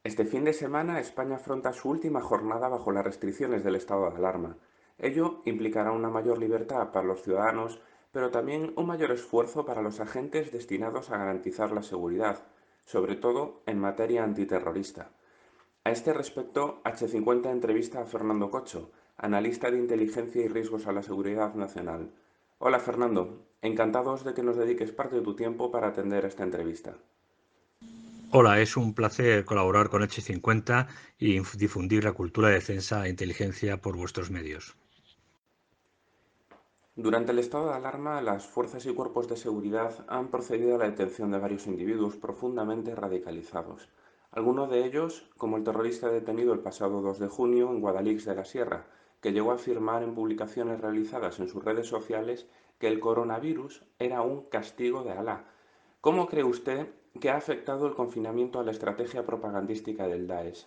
Este fin de semana España afronta su última jornada bajo las restricciones del estado de alarma. Ello implicará una mayor libertad para los ciudadanos, pero también un mayor esfuerzo para los agentes destinados a garantizar la seguridad, sobre todo en materia antiterrorista. A este respecto, H50 entrevista a Fernando Cocho, analista de inteligencia y riesgos a la seguridad nacional. Hola Fernando, encantados de que nos dediques parte de tu tiempo para atender esta entrevista. Hola, es un placer colaborar con H50 y difundir la cultura de defensa e inteligencia por vuestros medios. Durante el estado de alarma, las fuerzas y cuerpos de seguridad han procedido a la detención de varios individuos profundamente radicalizados. Algunos de ellos, como el terrorista detenido el pasado 2 de junio en Guadalix de la Sierra, que llegó a afirmar en publicaciones realizadas en sus redes sociales que el coronavirus era un castigo de Alá. ¿Cómo cree usted que ha afectado el confinamiento a la estrategia propagandística del Daesh?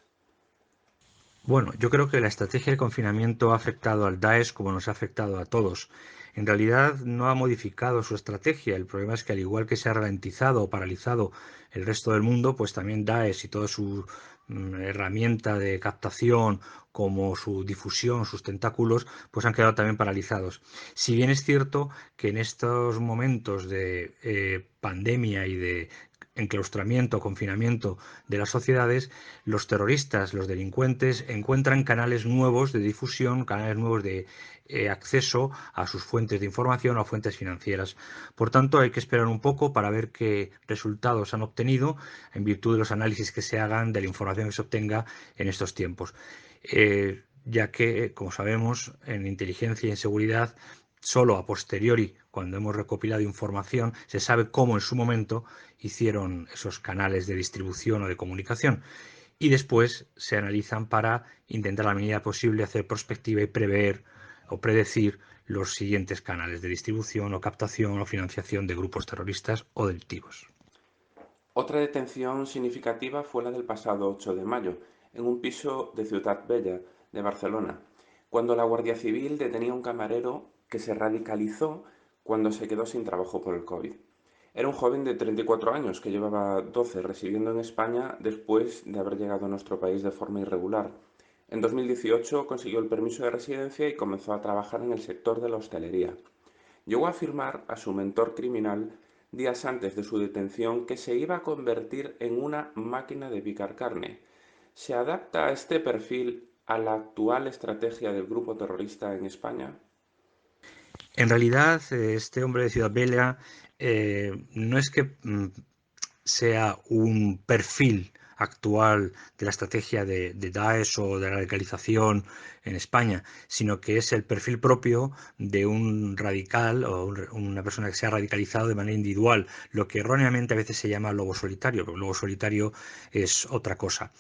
Bueno, yo creo que la estrategia de confinamiento ha afectado al Daesh como nos ha afectado a todos. En realidad no ha modificado su estrategia. El problema es que al igual que se ha ralentizado o paralizado el resto del mundo, pues también Daesh y toda su herramienta de captación como su difusión, sus tentáculos, pues han quedado también paralizados. Si bien es cierto que en estos momentos de pandemia y de enclaustramiento, confinamiento de las sociedades, los terroristas, los delincuentes, encuentran canales nuevos de difusión, canales nuevos de acceso a sus fuentes de información o a fuentes financieras. Por tanto, hay que esperar un poco para ver qué resultados han obtenido en virtud de los análisis que se hagan de la información que se obtenga en estos tiempos. Ya que, como sabemos, en inteligencia y en seguridad, solo a posteriori, cuando hemos recopilado información, se sabe cómo en su momento hicieron esos canales de distribución o de comunicación y después se analizan para intentar a la medida posible hacer prospectiva y prever o predecir los siguientes canales de distribución o captación o financiación de grupos terroristas o delictivos. Otra detención significativa fue la del pasado 8 de mayo, en un piso de Ciutat Bella, de Barcelona, cuando la Guardia Civil detenía a un camarero que se radicalizó cuando se quedó sin trabajo por el COVID. Era un joven de 34 años que llevaba 12 residiendo en España después de haber llegado a nuestro país de forma irregular. En 2018 consiguió el permiso de residencia y comenzó a trabajar en el sector de la hostelería. Llegó a afirmar a su mentor criminal días antes de su detención que se iba a convertir en una máquina de picar carne. ¿Se adapta a este perfil a la actual estrategia del grupo terrorista en España? En realidad, este hombre de Ciudad Bella no es que sea un perfil actual de la estrategia de Daesh o de la radicalización en España, sino que es el perfil propio de un radical o una persona que se ha radicalizado de manera individual, lo que erróneamente a veces se llama lobo solitario, pero lobo solitario es otra cosa.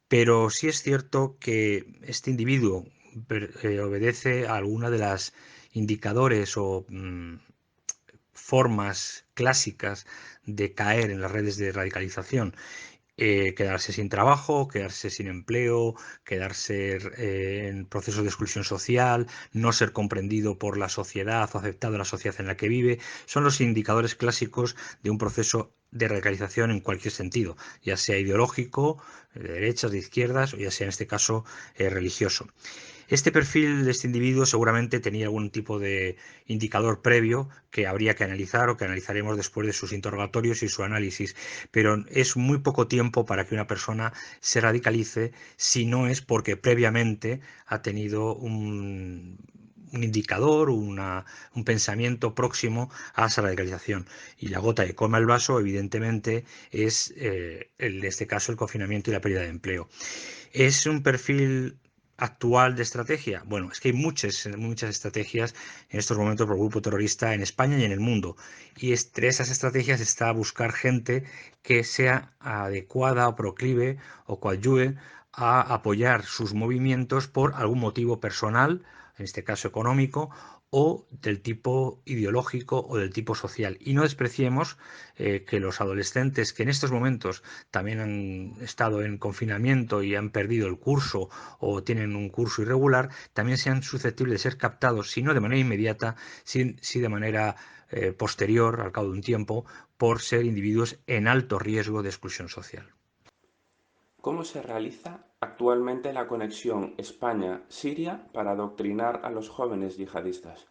Pero sí es cierto que este individuo obedece a alguna de las indicadores o formas clásicas de caer en las redes de radicalización. Quedarse sin trabajo, quedarse sin empleo, quedarse en procesos de exclusión social, no ser comprendido por la sociedad o aceptado en la sociedad en la que vive, son los indicadores clásicos de un proceso de radicalización en cualquier sentido, ya sea ideológico, de derechas, de izquierdas, o ya sea en este caso religioso. Este perfil de este individuo seguramente tenía algún tipo de indicador previo que habría que analizar o que analizaremos después de sus interrogatorios y su análisis, pero es muy poco tiempo para que una persona se radicalice si no es porque previamente ha tenido un indicador, un pensamiento próximo a esa radicalización. Y la gota que colma el vaso, evidentemente, es, en este caso, el confinamiento y la pérdida de empleo. ¿Es un perfil actual de estrategia? Bueno, es que hay muchas estrategias en estos momentos por el grupo terrorista en España y en el mundo. Y entre esas estrategias está buscar gente que sea adecuada o proclive o coadyuve a apoyar sus movimientos por algún motivo personal, en este caso económico, o del tipo ideológico o del tipo social. Y no despreciemos que los adolescentes que en estos momentos también han estado en confinamiento y han perdido el curso o tienen un curso irregular, también sean susceptibles de ser captados, si no de manera inmediata, sí de manera posterior, al cabo de un tiempo, por ser individuos en alto riesgo de exclusión social. cómo se realiza actualmente la conexión España-Siria para adoctrinar a los jóvenes yihadistas.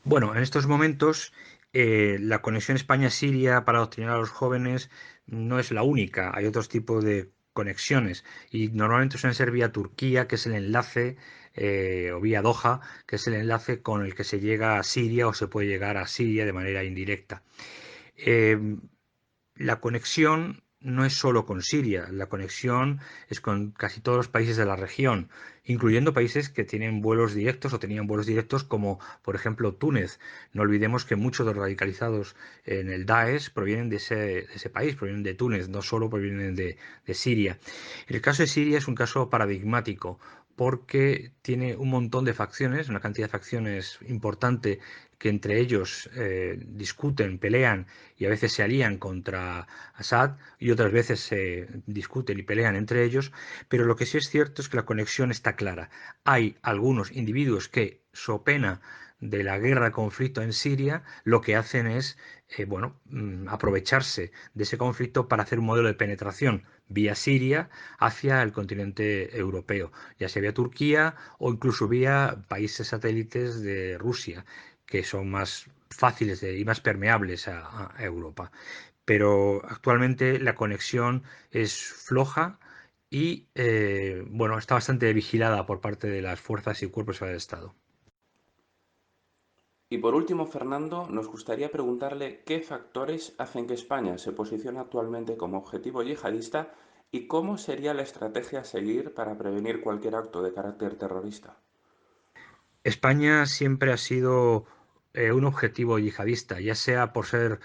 Bueno, en estos momentos la conexión España-Siria para adoctrinar a los jóvenes no es la única. Hay otros tipos de conexiones y normalmente suelen ser vía Turquía, que es el enlace, o vía Doha, que es el enlace con el que se llega a Siria o se puede llegar a Siria de manera indirecta. Eh, la conexión no es solo con Siria, la conexión es con casi todos los países de la región, incluyendo países que tienen vuelos directos o tenían vuelos directos como por ejemplo Túnez. No olvidemos que muchos de los radicalizados en el Daesh provienen de ese país, provienen de Túnez, no solo provienen de Siria. El caso de Siria es un caso paradigmático porque tiene un montón de facciones, una cantidad de facciones importante que entre ellos discuten, pelean y a veces se alían contra Assad y otras veces se discuten y pelean entre ellos, pero lo que sí es cierto es que la conexión está clara. Hay algunos individuos que, so pena de la guerra, de conflicto en Siria, lo que hacen es aprovecharse de ese conflicto para hacer un modelo de penetración vía Siria hacia el continente europeo, ya sea vía Turquía o incluso vía países satélites de Rusia, que son más fáciles y más permeables a Europa. Pero actualmente la conexión es floja y está bastante vigilada por parte de las fuerzas y cuerpos del Estado. Y por último, Fernando, nos gustaría preguntarle qué factores hacen que España se posicione actualmente como objetivo yihadista y cómo sería la estrategia a seguir para prevenir cualquier acto de carácter terrorista. España siempre ha sido un objetivo yihadista, ya sea por ser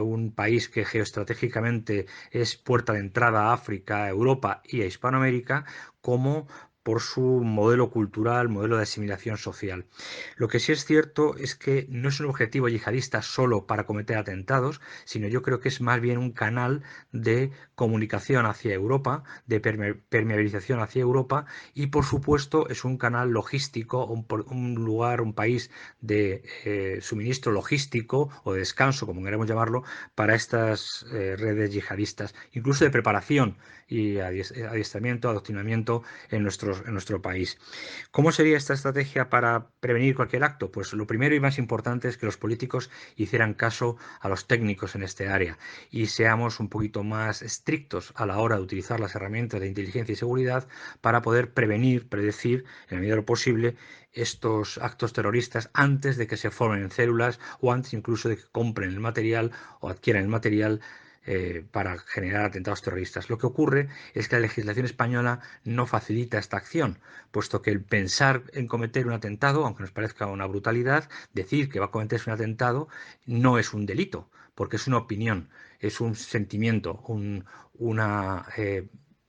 un país que geoestratégicamente es puerta de entrada a África, a Europa y a Hispanoamérica, como por su modelo cultural, modelo de asimilación social. Lo que sí es cierto es que no es un objetivo yihadista solo para cometer atentados, sino yo creo que es más bien un canal de comunicación hacia Europa, de permeabilización hacia Europa y por supuesto es un canal logístico, un lugar, un país de suministro logístico o de descanso, como queremos llamarlo, para estas redes yihadistas, incluso de preparación y adiestramiento, adoctrinamiento en nuestro país. ¿Cómo sería esta estrategia para prevenir cualquier acto? Pues lo primero y más importante es que los políticos hicieran caso a los técnicos en este área y seamos un poquito más estrictos a la hora de utilizar las herramientas de inteligencia y seguridad para poder prevenir, predecir, en la medida de lo posible, estos actos terroristas antes de que se formen en células o antes incluso de que compren el material o adquieran el material para generar atentados terroristas. Lo que ocurre es que la legislación española no facilita esta acción, puesto que el pensar en cometer un atentado, aunque nos parezca una brutalidad, decir que va a cometerse un atentado no es un delito, porque es una opinión, es un sentimiento, una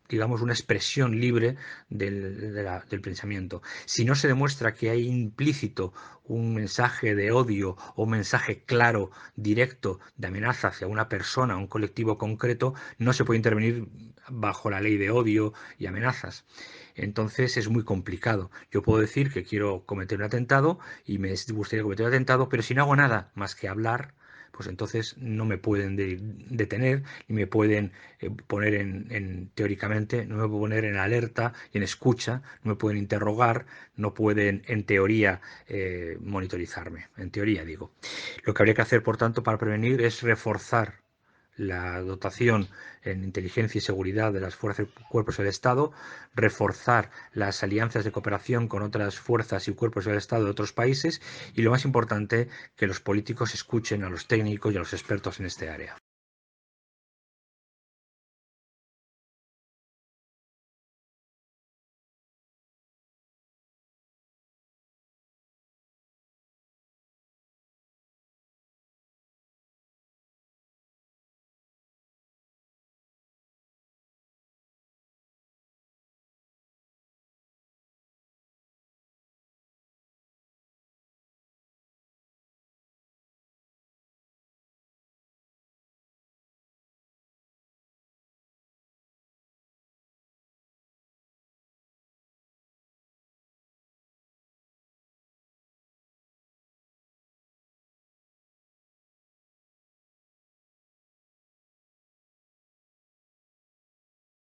digamos, una expresión libre del pensamiento. Si no se demuestra que hay implícito un mensaje de odio o un mensaje claro, directo, de amenaza hacia una persona, un colectivo concreto, no se puede intervenir bajo la ley de odio y amenazas. Entonces es muy complicado. Yo puedo decir que quiero cometer un atentado y me gustaría cometer un atentado, pero si no hago nada más que hablar, pues entonces no me pueden detener ni me pueden poner teóricamente, no me pueden poner en alerta y en escucha, no me pueden interrogar, no pueden en teoría monitorizarme, en teoría digo. Lo que habría que hacer, por tanto, para prevenir es reforzar la dotación en inteligencia y seguridad de las fuerzas y cuerpos del Estado, reforzar las alianzas de cooperación con otras fuerzas y cuerpos del Estado de otros países y, lo más importante, que los políticos escuchen a los técnicos y a los expertos en este área.